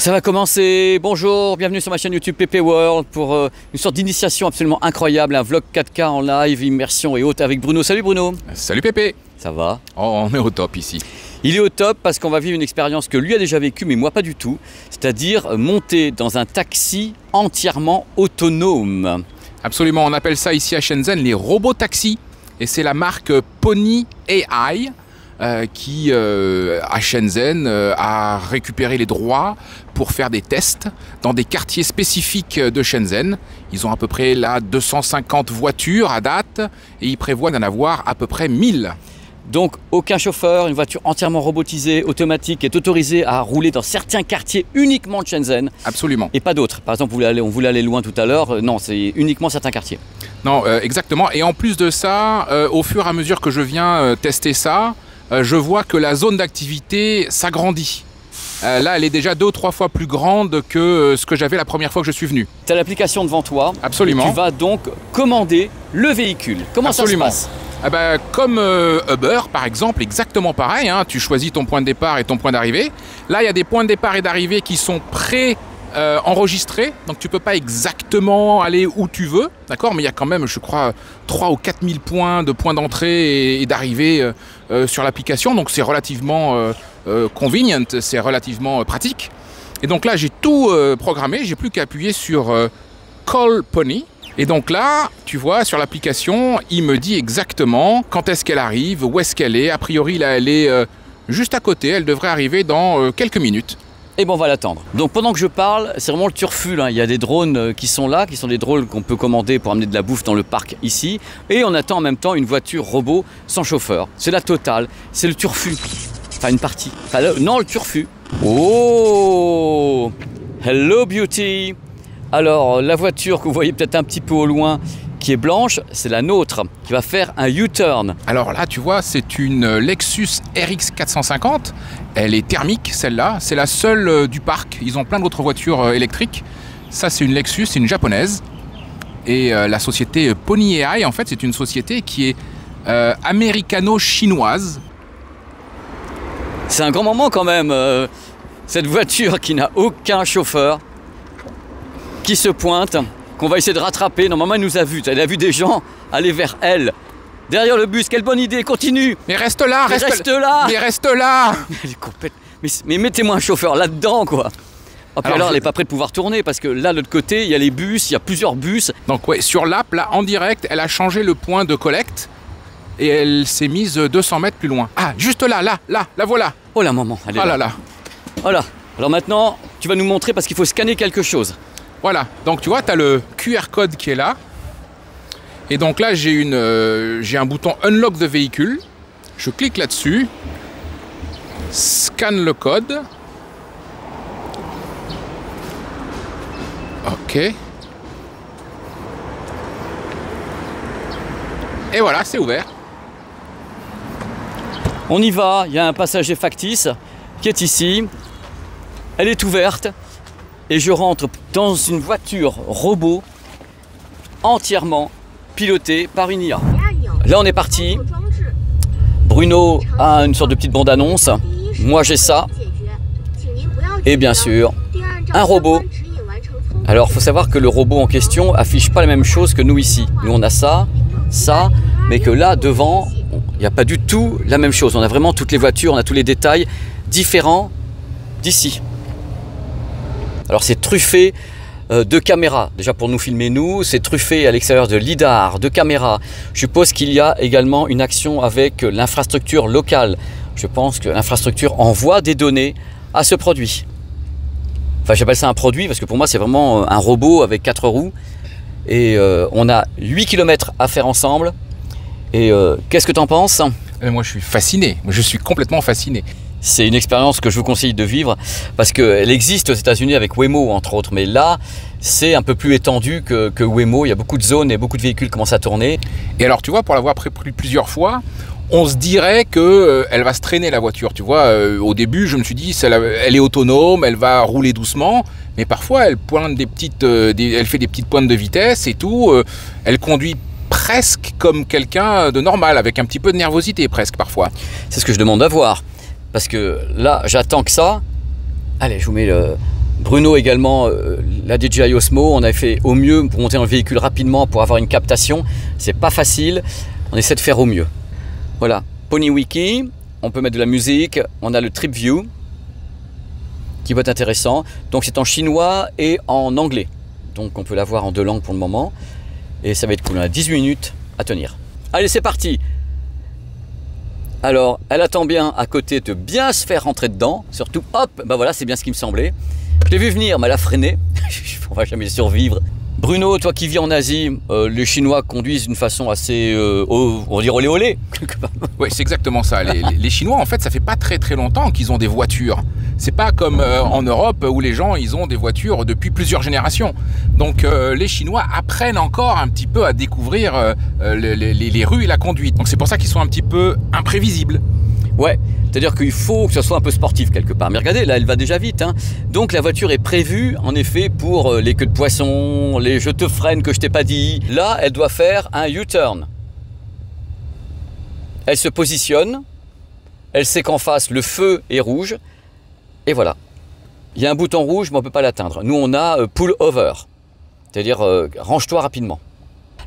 Ça va commencer, bonjour, bienvenue sur ma chaîne YouTube PP World pour une sorte d'initiation absolument incroyable, un vlog 4K en live, immersion et autres avec Bruno. Salut Bruno. Salut Pépé. Ça va? Oh, on est au top ici. Il est au top parce qu'on va vivre une expérience que lui a déjà vécue mais moi pas du tout, c'est-à-dire monter dans un taxi entièrement autonome. Absolument, on appelle ça ici à Shenzhen les robots taxis et c'est la marque Pony AI qui à Shenzhen a récupéré les droits pour faire des tests dans des quartiers spécifiques de Shenzhen. Ils ont à peu près là 250 voitures à date et ils prévoient d'en avoir à peu près 1000. Donc aucun chauffeur, une voiture entièrement robotisée, automatique est autorisée à rouler dans certains quartiers uniquement de Shenzhen. Absolument. Et pas d'autres. Par exemple, on voulait aller loin tout à l'heure, non, c'est uniquement certains quartiers. Non, exactement. Et en plus de ça, au fur et à mesure que je viens tester ça, je vois que la zone d'activité s'agrandit. Là, elle est déjà 2 ou 3 fois plus grande que ce que j'avais la première fois que je suis venu. Tu as l'application devant toi. Absolument. Et tu vas donc commander le véhicule. Comment Absolument. ça se passe? Eh ben, comme Uber par exemple, exactement pareil, hein, tu choisis ton point de départ et ton point d'arrivée. Là, il y a des points de départ et d'arrivée qui sont pré-enregistrés, donc tu ne peux pas exactement aller où tu veux, d'accord, mais il y a quand même, je crois, 3 ou 4 000 points d'entrée et d'arrivée sur l'application, donc c'est relativement convenient, c'est relativement pratique. Et donc là, j'ai tout programmé, j'ai plus qu'à appuyer sur Call Pony. Et donc là, tu vois, sur l'application, il me dit exactement quand est-ce qu'elle arrive, où est-ce qu'elle est. A priori, là, elle est juste à côté. Elle devrait arriver dans quelques minutes. Et bon, on va l'attendre. Donc pendant que je parle, c'est vraiment le turfu. Hein. Il y a des drones qui sont là, qui sont des drones qu'on peut commander pour amener de la bouffe dans le parc ici. Et on attend en même temps une voiture robot sans chauffeur. C'est la totale. C'est le turfu. Enfin, une partie. Enfin, non, le turfu. Oh! Hello, beauty! Alors, la voiture que vous voyez peut-être un petit peu au loin, qui est blanche, c'est la nôtre, qui va faire un U-turn. Alors là, tu vois, c'est une Lexus RX 450. Elle est thermique, celle-là. C'est la seule du parc. Ils ont plein d'autres voitures électriques. Ça, c'est une Lexus, c'est une japonaise. Et la société Pony AI, en fait, c'est une société qui est américano-chinoise. C'est un grand moment quand même, cette voiture qui n'a aucun chauffeur, qui se pointe, qu'on va essayer de rattraper. Normalement, elle nous a vus. Elle a vu des gens aller vers elle. Derrière le bus, quelle bonne idée, continue. Mais reste là, reste là. Mais reste là. Elle est complète. Mais mettez-moi un chauffeur là-dedans, quoi. Oh, puis alors elle n'est pas prête de pouvoir tourner, parce que là, de l'autre côté, il y a les bus, il y a plusieurs bus. Donc ouais, sur l'app, là, en direct, elle a changé le point de collecte et elle s'est mise 200 mètres plus loin. Ah, juste là, la voilà. Oh la maman, elle est là. là. Oh là là. Voilà. Alors maintenant, tu vas nous montrer parce qu'il faut scanner quelque chose. Voilà, donc tu vois, tu as le QR code qui est là. Et donc là, j'ai un bouton Unlock the Vehicle. Je clique là-dessus. Scanne le code. Ok. Et voilà, c'est ouvert. On y va, il y a un passager factice qui est ici. Elle est ouverte. Et je rentre dans une voiture robot entièrement pilotée par une IA. Là, on est parti. Bruno a une sorte de petite bande-annonce. Moi, j'ai ça. Et bien sûr, un robot. Alors, il faut savoir que le robot en question affiche pas la même chose que nous ici. Nous, on a ça, mais que là, devant, il n'y a pas du tout la même chose. On a vraiment toutes les voitures, on a tous les détails différents d'ici. Alors c'est truffé de caméras, déjà pour nous filmer nous, c'est truffé à l'extérieur de lidar, de caméras. Je suppose qu'il y a également une action avec l'infrastructure locale. Je pense que l'infrastructure envoie des données à ce produit. Enfin j'appelle ça un produit parce que pour moi c'est vraiment un robot avec 4 roues. Et on a 8 km à faire ensemble. Et qu'est-ce que tu en penses? Moi je suis fasciné, je suis complètement fasciné. C'est une expérience que je vous conseille de vivre parce qu'elle existe aux États-Unis avec Waymo entre autres, mais là c'est un peu plus étendu que Waymo. Il y a beaucoup de zones et beaucoup de véhicules commencent à tourner. Et alors tu vois, pour l'avoir pris plusieurs fois, on se dirait qu'elle va se traîner la voiture. Tu vois, au début je me suis dit elle est autonome, elle va rouler doucement, mais parfois elle pointe elle fait des petites pointes de vitesse et tout. Elle conduit presque comme quelqu'un de normal, avec un petit peu de nervosité presque parfois. C'est ce que je demande à voir. Parce que là, j'attends que ça. Allez, je vous mets Bruno également, la DJI Osmo, on a fait au mieux pour monter dans le véhicule rapidement, pour avoir une captation. C'est pas facile, on essaie de faire au mieux. Voilà, PonyWiki, on peut mettre de la musique, on a le Trip View, qui va être intéressant. Donc c'est en chinois et en anglais. Donc on peut l'avoir en 2 langues pour le moment. Et ça va être cool, on a 18 minutes à tenir. Allez, c'est parti! Alors, elle attend bien à côté de bien se faire rentrer dedans. Surtout, hop, ben voilà, c'est bien ce qui me semblait. Je l'ai vu venir, mais elle a freiné. On va jamais survivre. Bruno, toi qui vis en Asie, les Chinois conduisent d'une façon assez, on va dire olé olé. Oui, c'est exactement ça. Les Chinois, en fait, ça fait pas très très longtemps qu'ils ont des voitures. C'est pas comme en Europe où les gens ils ont des voitures depuis plusieurs générations. Donc les Chinois apprennent encore un petit peu à découvrir les rues et la conduite. Donc c'est pour ça qu'ils sont un petit peu imprévisibles. Ouais, c'est-à-dire qu'il faut que ce soit un peu sportif quelque part. Mais regardez, là, elle va déjà vite. Hein. Donc la voiture est prévue, en effet, pour les queues de poisson, les je te freine que je t'ai pas dit. Là, elle doit faire un U-turn. Elle se positionne, elle sait qu'en face, le feu est rouge. Et voilà. Il y a un bouton rouge, mais on ne peut pas l'atteindre. Nous, on a pull over, c'est-à-dire range-toi rapidement.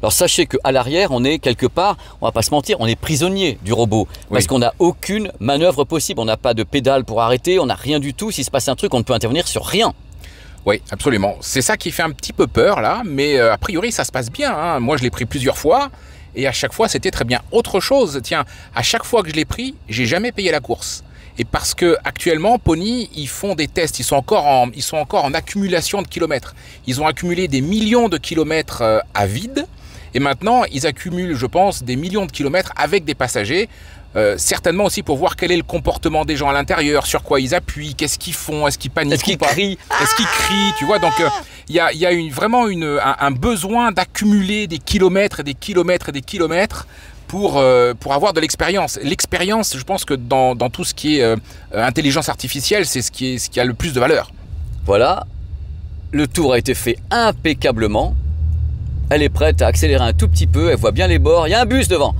Alors sachez qu'à l'arrière, on est quelque part, on va pas se mentir, on est prisonnier du robot. Parce qu'on n'a aucune manœuvre possible. On n'a pas de pédale pour arrêter, on n'a rien du tout. S'il se passe un truc, on ne peut intervenir sur rien. Oui, absolument. C'est ça qui fait un petit peu peur là, mais a priori ça se passe bien. Hein. Moi je l'ai pris plusieurs fois et à chaque fois c'était très bien. Autre chose, tiens, à chaque fois que je l'ai pris, j'ai jamais payé la course. Et parce que actuellement, Pony, ils font des tests, ils sont encore en accumulation de kilomètres. Ils ont accumulé des millions de kilomètres à vide. Et maintenant, ils accumulent, je pense, des millions de kilomètres avec des passagers, certainement aussi pour voir quel est le comportement des gens à l'intérieur, sur quoi ils appuient, qu'est-ce qu'ils font, est-ce qu'ils paniquent, est-ce qu'ils crient, est-ce qu'ils crient, tu vois. Donc, il y a vraiment un besoin d'accumuler des kilomètres et des kilomètres et des kilomètres pour avoir de l'expérience. L'expérience, je pense que dans tout ce qui est intelligence artificielle, c'est ce qui a le plus de valeur. Voilà, le tour a été fait impeccablement. Elle est prête à accélérer un tout petit peu, elle voit bien les bords, il y a un bus devant.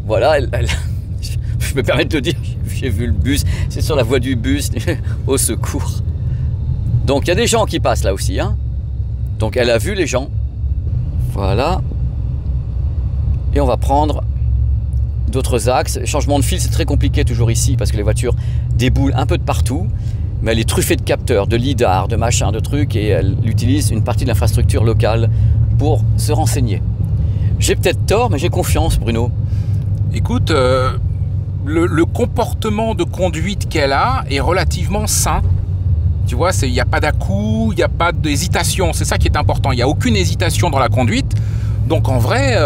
Voilà, je me permets de te dire, j'ai vu le bus, c'est sur la voie du bus, au secours. Donc il y a des gens qui passent là aussi, hein. Donc elle a vu les gens, voilà. Et on va prendre d'autres axes. Changement de fil, c'est très compliqué toujours ici, parce que les voitures déboulent un peu de partout. Mais elle est truffée de capteurs, de lidar, de machins, de trucs, et elle utilise une partie de l'infrastructure locale pour se renseigner. J'ai peut-être tort, mais j'ai confiance, Bruno. Écoute, le comportement de conduite qu'elle a est relativement sain. Tu vois, il n'y a pas d'à-coups, il n'y a pas d'hésitation. C'est ça qui est important. Il n'y a aucune hésitation dans la conduite. Donc en vrai,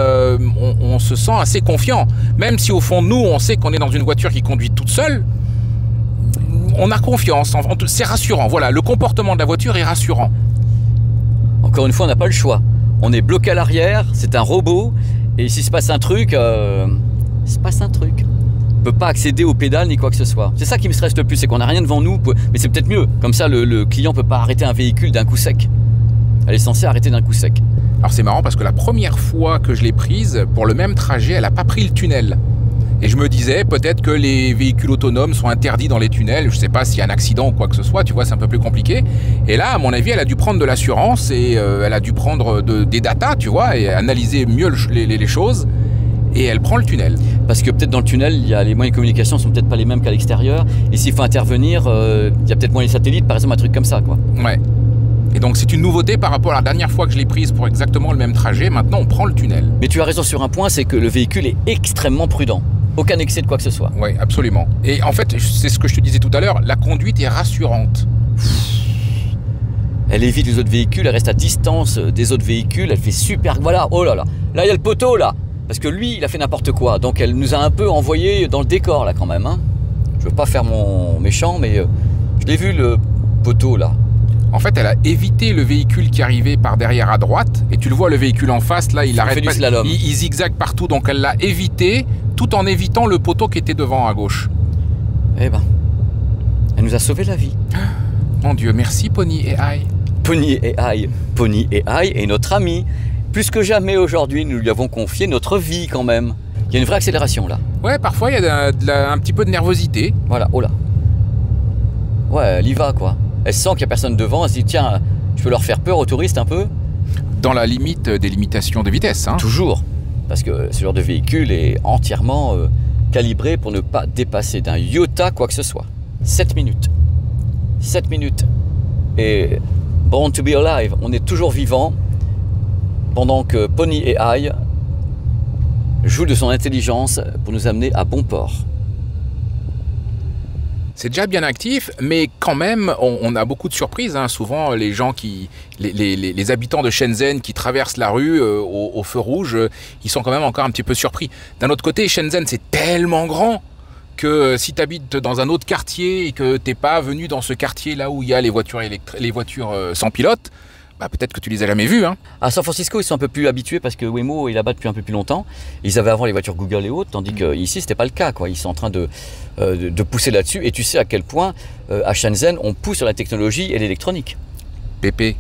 on se sent assez confiant. Même si au fond de nous, on sait qu'on est dans une voiture qui conduit toute seule, on a confiance. C'est rassurant. Voilà, le comportement de la voiture est rassurant. Encore une fois, on n'a pas le choix. On est bloqué à l'arrière, c'est un robot, et s'il se passe un truc, on ne peut pas accéder aux pédales ni quoi que ce soit. C'est ça qui me stresse le plus, c'est qu'on n'a rien devant nous, mais c'est peut-être mieux. Comme ça, le client ne peut pas arrêter un véhicule d'un coup sec. Elle est censée arrêter d'un coup sec. Alors c'est marrant parce que la première fois que je l'ai prise, pour le même trajet, elle n'a pas pris le tunnel. Et je me disais, peut-être que les véhicules autonomes sont interdits dans les tunnels. Je ne sais pas s'il y a un accident ou quoi que ce soit, tu vois, c'est un peu plus compliqué. Et là, à mon avis, elle a dû prendre de l'assurance et elle a dû prendre des datas, tu vois, et analyser mieux les choses. Et elle prend le tunnel. Parce que peut-être dans le tunnel, les moyens de communication sont peut-être pas les mêmes qu'à l'extérieur. Et s'il faut intervenir, il y a peut-être moins les satellites, par exemple, un truc comme ça, quoi. Ouais. Et donc c'est une nouveauté par rapport à la dernière fois que je l'ai prise pour exactement le même trajet. Maintenant, on prend le tunnel. Mais tu as raison sur un point, c'est que le véhicule est extrêmement prudent. Aucun excès de quoi que ce soit. Oui, absolument. Et en fait, c'est ce que je te disais tout à l'heure, la conduite est rassurante. Elle évite les autres véhicules, elle reste à distance des autres véhicules, elle fait super... Voilà, oh là là. Là, il y a le poteau, là. Parce que lui, il a fait n'importe quoi. Donc, elle nous a un peu envoyé dans le décor, là, quand même. Hein. Je veux pas faire mon méchant, mais je l'ai vu, le poteau, là. En fait, elle a évité le véhicule qui arrivait par derrière à droite. Et tu le vois, le véhicule en face, là, il arrête pas. Il zigzague partout. Donc, elle l'a évité, tout en évitant le poteau qui était devant à gauche. Eh ben, elle nous a sauvé la vie. Mon Dieu, merci Pony AI. Pony AI. Pony AI est notre ami. Plus que jamais aujourd'hui, nous lui avons confié notre vie quand même. Il y a une vraie accélération là. Ouais, parfois il y a un petit peu de nervosité. Voilà, oh là. Ouais, elle y va quoi. Elle sent qu'il n'y a personne devant, elle se dit tiens, je peux leur faire peur aux touristes un peu. Dans la limite des limitations de vitesse. Hein. Toujours, parce que ce genre de véhicule est entièrement calibré pour ne pas dépasser d'un iota quoi que ce soit. 7 minutes. 7 minutes. Et Born to be alive, on est toujours vivant pendant que Pony AI joue de son intelligence pour nous amener à bon port. C'est déjà bien actif, mais quand même, on a beaucoup de surprises. Hein. Souvent, les gens les habitants de Shenzhen qui traversent la rue au feu rouge, ils sont quand même encore un petit peu surpris. D'un autre côté, Shenzhen, c'est tellement grand que si tu habites dans un autre quartier et que t'es pas venu dans ce quartier là où il y a les voitures sans pilote, bah peut-être que tu les as jamais vues. Hein. À San Francisco, ils sont un peu plus habitués parce que Waymo est là-bas depuis un peu plus longtemps. Ils avaient avant les voitures Google et autres, tandis qu'ici, c'était pas le cas, quoi. Ils sont en train de pousser là-dessus. Et tu sais à quel point, à Shenzhen, on pousse sur la technologie et l'électronique. Pépé,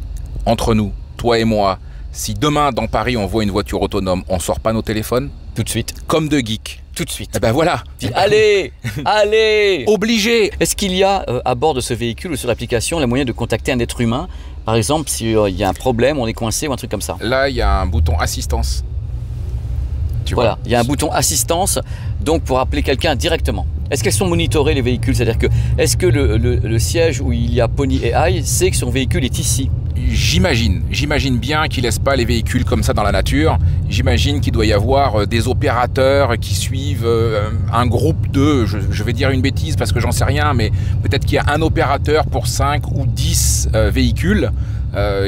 entre nous, toi et moi, si demain, dans Paris, on voit une voiture autonome, on sort pas nos téléphones? Tout de suite. Comme de geeks. Tout de suite. Eh ben voilà. Allez, allez. Obligé. Est-ce qu'il y a à bord de ce véhicule ou sur l'application le moyen de contacter un être humain? Par exemple, s'il y a un problème, on est coincé ou un truc comme ça. Là, il y a un bouton assistance. Voilà, il y a un bouton assistance, donc pour appeler quelqu'un directement. Est-ce qu'elles sont monitorées les véhicules? C'est-à-dire que, est-ce que le siège où il y a Pony AI sait que son véhicule est ici? J'imagine bien qu'ils ne laissent pas les véhicules comme ça dans la nature. J'imagine qu'il doit y avoir des opérateurs qui suivent un groupe de, je vais dire une bêtise parce que j'en sais rien, mais peut-être qu'il y a un opérateur pour 5 ou 10 véhicules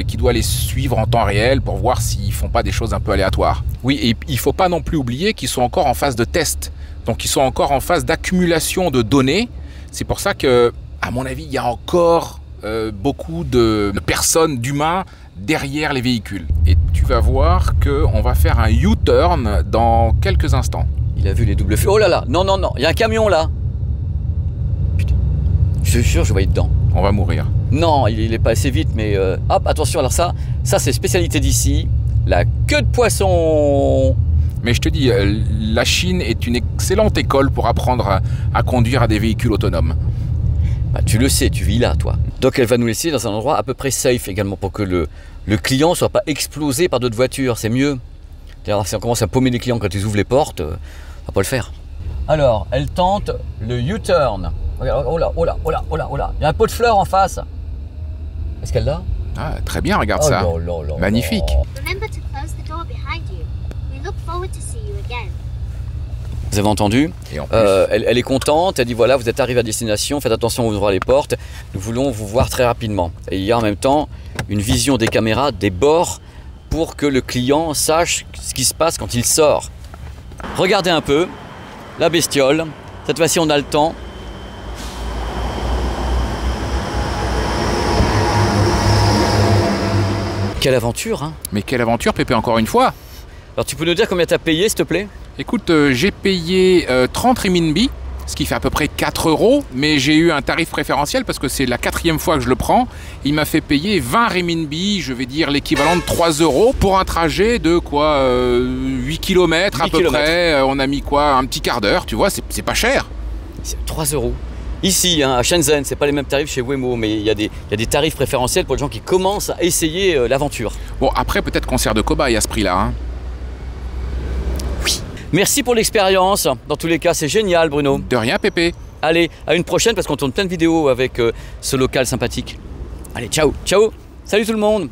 qui doit les suivre en temps réel pour voir s'ils ne font pas des choses un peu aléatoires. Oui, et il ne faut pas non plus oublier qu'ils sont encore en phase de test. Donc ils sont encore en phase d'accumulation de données. C'est pour ça que, à mon avis, il y a encore beaucoup de personnes, d'humains derrière les véhicules. Et tu vas voir qu'on va faire un U-turn dans quelques instants. Il a vu les doubles feux. Oh là là, non, non, non, il y a un camion là. Putain, je suis sûr, je voyais dedans. On va mourir. Non, il est pas assez vite, mais hop, attention, alors ça c'est spécialité d'ici, la queue de poisson. Mais je te dis, la Chine est une excellente école pour apprendre à conduire à des véhicules autonomes. Bah, tu le sais, tu vis là, toi. Donc elle va nous laisser dans un endroit à peu près safe également pour que le client ne soit pas explosé par d'autres voitures, c'est mieux. D'ailleurs, si on commence à paumer les clients quand ils ouvrent les portes, on va pas le faire. Alors, elle tente le U-turn. Regarde, oh là, oh là, oh là, oh là, oh là. Il y a un pot de fleurs en face. Est-ce qu'elle l'a? Ah, très bien, regarde ça. Là, là, là, magnifique. Remember to close the door behind you. We look forward to see you again. Vous avez entendu? Et en plus, elle est contente, elle dit voilà, vous êtes arrivé à destination, faites attention, vous ouvrez les portes, nous voulons vous voir très rapidement. Et il y a en même temps une vision des caméras, des bords, pour que le client sache ce qui se passe quand il sort. Regardez un peu la bestiole, cette fois-ci on a le temps. Quelle aventure, hein? Mais quelle aventure, Pépé, encore une fois. Alors tu peux nous dire combien tu as payé, s'il te plaît? Écoute, j'ai payé 30 renminbi, ce qui fait à peu près 4 €, mais j'ai eu un tarif préférentiel parce que c'est la 4e fois que je le prends. Il m'a fait payer 20 renminbi, je vais dire l'équivalent de 3 € pour un trajet de quoi 8 km à peu près. On a mis quoi, un petit quart d'heure, tu vois, c'est pas cher. C'est 3 €. Ici, hein, à Shenzhen, c'est pas les mêmes tarifs chez Waymo, mais il y a des tarifs préférentiels pour les gens qui commencent à essayer l'aventure. Bon, après, peut-être qu'on sert de cobaye à ce prix-là. Hein. Oui. Merci pour l'expérience. Dans tous les cas, c'est génial, Bruno. De rien, Pépé. Allez, à une prochaine parce qu'on tourne plein de vidéos avec ce local sympathique. Allez, ciao, ciao. Salut tout le monde.